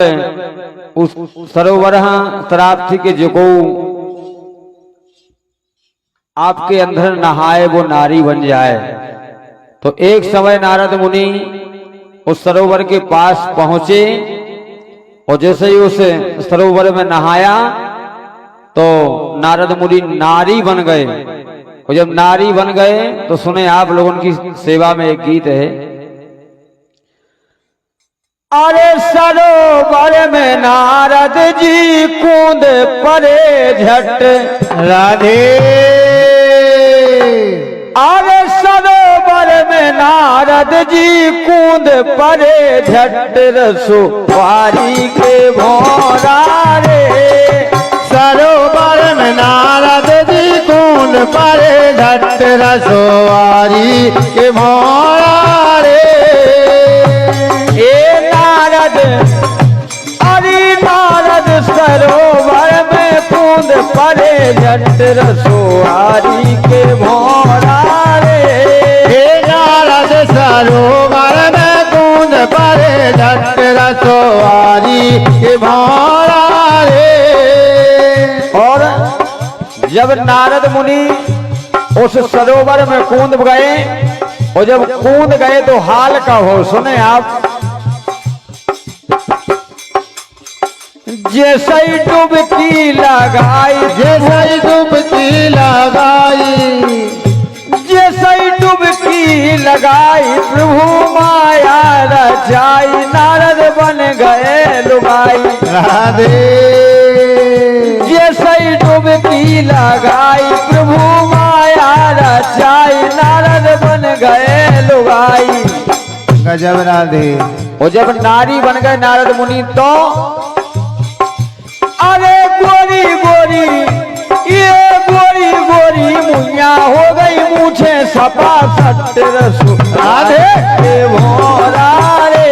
उस सरोवर शराब थी कि जो को आपके अंदर नहाए वो नारी बन जाए। तो एक समय नारद मुनि उस सरोवर के पास पहुंचे और जैसे ही उस सरोवर में नहाया तो नारद मुनि नारी बन गए। और जब नारी बन गए तो सुने आप लोगों की सेवा में एक गीत है। अरे सरोवर में नारद जी कूद पड़े झट राधे। अरे सरोवर में नारद जी कूद पड़े झट रसोवारी के भोरा रे। सरोवर में नारद जी कूद पड़े झट रसोवारी के भोरा रे। अरे नारद सरोवर में कूद पड़े झट रसोवारी के भोरा रे। हे नारद सरोवर में कूद पड़े झट रसोवारी के भोरा रे। और जब नारद मुनि उस सरोवर में कूद गए और जब कूद गए तो हाल का हो सुने आप। जैसे ही डुबकी लगाई जैसे ही डुबकी लगाई जैसे ही डुबकी लगाई प्रभु माया रचाई नारद बन गए लुगाई राधे। जैसे ही डुबकी लगाई प्रभु माया रचाई नारद बन गए लुगाई। गजब राधे। और जब नारी बन गए नारद मुनि तो अरे गोरी गोरी ये गोरी गोरी मुइया हो गई मुझे सपा सट राधे के भोरा रे।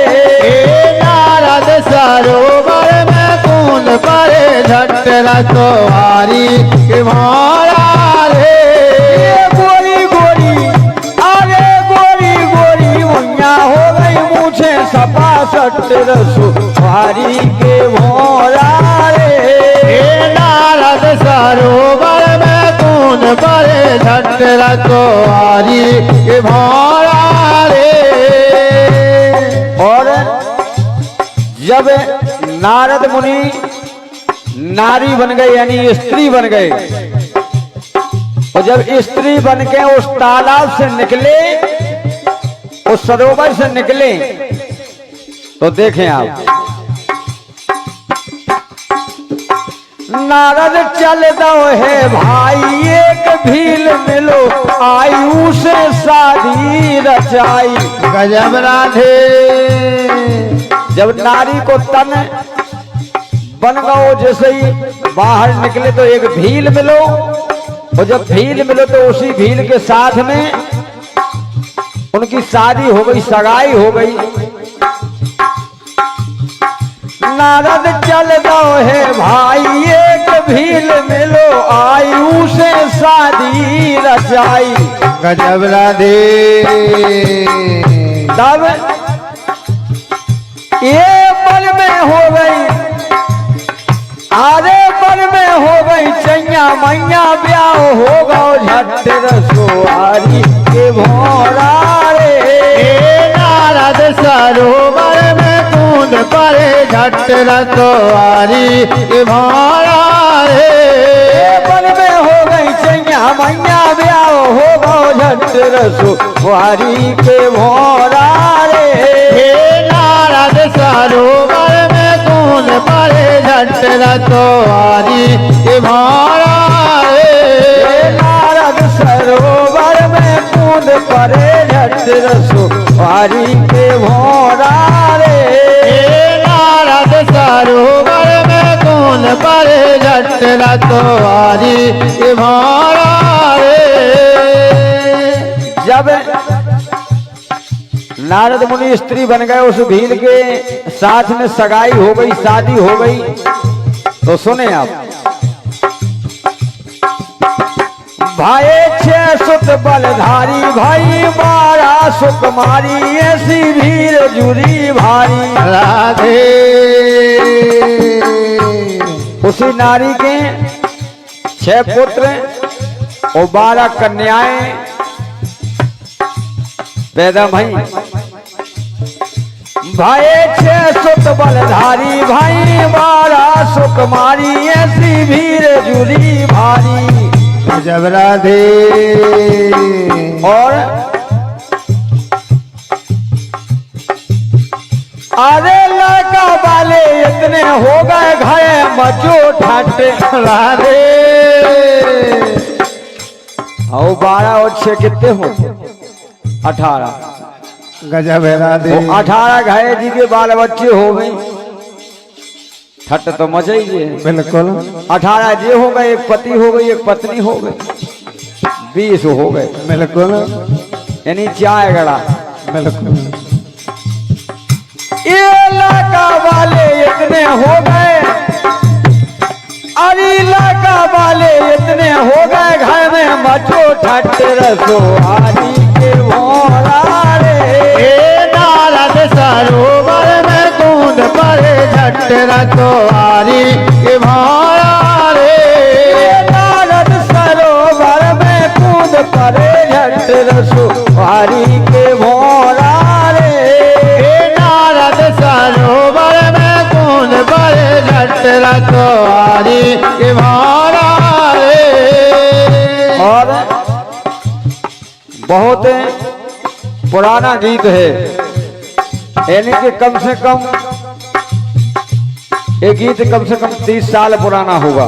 नारद सरोवर में कूद पड़े झट रसोवारी के भोरा रे। गोरी गोरी अरे गोरी गोरी मुइया हो गई मुझे सपा सट रसोवारी के भोरा रे। नारद सरोवर में कूद पड़े झट रसोवारी के भोरा रे। और जब नारद मुनि नारी बन गए यानी स्त्री बन गए और जब स्त्री बन के उस तालाब से निकले उस सरोवर से निकले तो देखें आप नारद चल दो है भाई एक भील मिलो आयु से शादी रचाई। गजब राधे। जब नारी को तन बन गओ जैसे ही बाहर निकले तो एक भील मिलो और जब भील मिलो तो उसी भील के साथ में उनकी शादी हो गई सगाई हो गई। नारद चल दो है भाई एक भील मिलो आयु से शादी रचाई। गजब राधे। तब ये मन में हो गई आरे मन में हो गई चैया मैया ब्याह हो गो झट रसोवारी के भोरा रे। नारद सरोवर में कूद पड़े झट रसोवारी के भोरा रे। मन में हो गई चैया मैया ब्याह हो गो झट रसोवारी के भोरा रे। नारद सरोवर में कूद पड़े झट रसोवारी के भोरा रे। नारद सरोवर में कूद पड़े झट रसोवारी के भोरा रे। नारद सरोवर में कूद पड़े झट रसोवारी के भोरा रे। जब नारद मुनि स्त्री बन गए उस भील के साथ में सगाई हो गई शादी हो गई तो सुने आप भाई 6 सुत बलधारी भाई 12 सुकुमारी ऐसी भीड़ जुरी भारी। राधे उसी नारी के 6 पुत्र और 12 कन्याएं पैदा भई। भाई 6 सुत बलधारी भाई 12 सुकुमारी ऐसी भीड़ जुरी भारी। जब राधे और अरे लड़का वाले इतने हो गए घरे मचो ठाटे। राधे और 12 और 6 कितने हो 18। गजब है राधे। 18 घाये जी के बाल बच्चे हो गए ठट तो मचाइए। बिल्कुल 18 जे हो गए, एक पति हो गई एक पत्नी हो गई, 20 हो गए। बिल्कुल यानी 4 गड़ा। बिल्कुल ये इलाका वाले इतने हो गए, अरे इलाका वाले इतने हो गए घर में मचो ठट रसोहारी के भोरा रे। नारद सरोवर में कूद पड़े झट रसोहारी के भोरा रे। नारद सरोवर में कूद पड़े झट रसोहारी के भोरा रे। नारद सरोवर में कूद पड़े झट रसोहारी के भोरा रे। और बहुत पुराना गीत है, यानी कि कम से कम ये गीत कम से कम 30 साल पुराना होगा।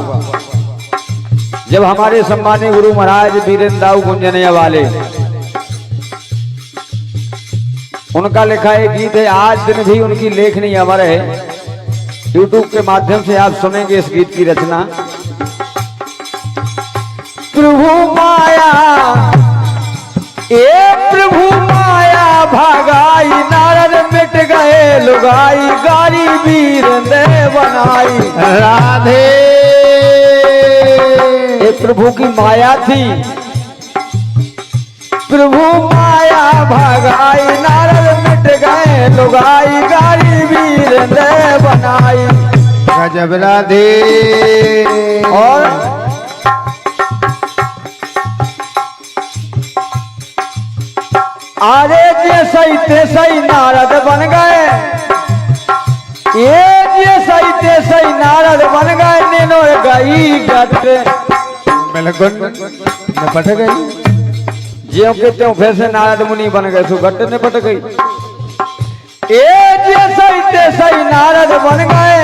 जब हमारे सम्मानीय गुरु महाराज वीरेंद्र दाऊ गुंजनिया वाले उनका लिखा एक गीत है, आज दिन भी उनकी लेखनी अमर है। YouTube के माध्यम से आप सुनेंगे इस गीत की रचना। प्रभु माया ए प्रभु माया भागाई नारद मिट गए लुगाई गारी वीर दे बनाई। राधे ये प्रभु की माया थी, प्रभु माया भागाई नारद मिट गए लुगाई गारी वीर दे बनाई। गजब राधे। और आरे जैसे तैसे नारद बन गए, ये जैसे तैसे नारद बन गए नैनो गई गट। बिल्कुल निपट गई। ज्यों के त्यों वैसे नारद मुनि बन गए, सो गट निपट गई। ये जैसे तैसे नारद बन गए,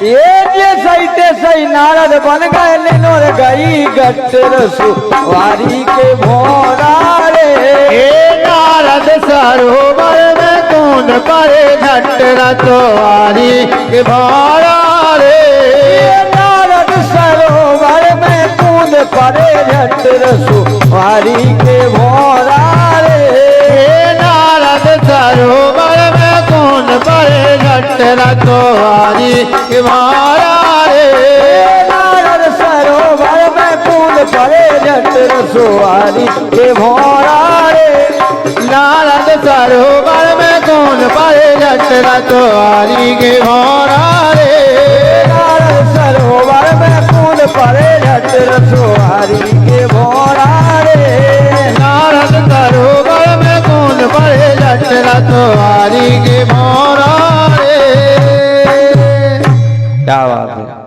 ये जैसे तैसे नारद बन गए नैनो गई गट रसवारी के भोरा रे। नारद सरोवर में कूद पड़े झट रसोहारी के भोरा रे। नारद सरोवर में कूद पड़े झट रसोहारी के भोरा रे। नारद सरोवर में कूद पड़े झट रसोहारी के भोरा रे। नारद सरोवर में कूद पड़े झट रसोहारी के भोरा रे। नारद सरोवर में कूद पड़े झट रसोहारी के भोरा रे। नारद सरोवर में कूद पड़े झट रसोहारी के भोरा रे। नारद सरोवर में कूद पड़े झट रसोहारी के भोरा रे। क्या बात है।